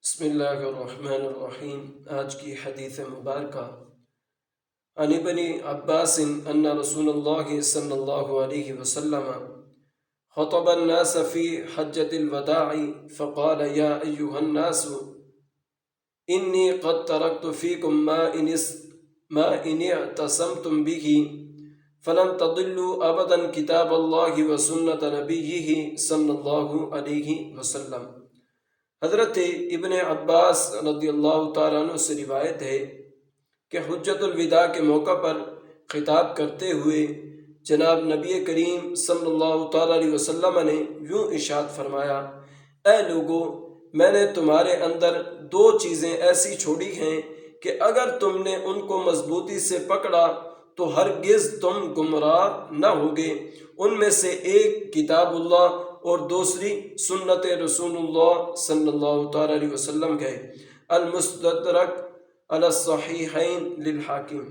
بسم اللہ الرحمن الرحیم۔ آج کی حدیث مبارکہ عن ابن عباس ان رسول اللہ صلی اللہ علیہ وسلم خطب الناس فی حجۃ الوداع فقال یا ایہا الناس انی قد ترکت فیکم ما ان اعتصمتم به فلن تضلوا ابدا کتاب اللہ وسنت نبیہ صلی اللہ علیہ وسلم۔ حضرت ابن عباس رضی اللہ تعالیٰ عنہ سے روایت ہے کہ حجۃ الوداع کے موقع پر خطاب کرتے ہوئے جناب نبی کریم صلی اللہ تعالیٰ علیہ وسلم نے یوں ارشاد فرمایا، اے لوگو، میں نے تمہارے اندر دو چیزیں ایسی چھوڑی ہیں کہ اگر تم نے ان کو مضبوطی سے پکڑا تو ہرگز تم گمراہ نہ ہوگے۔ ان میں سے ایک کتاب اللہ اور دوسری سنت رسول اللہ صلی اللہ تعالیٰ علیہ وسلم ہے۔ المستدرک علی الصحیحین للحاکم۔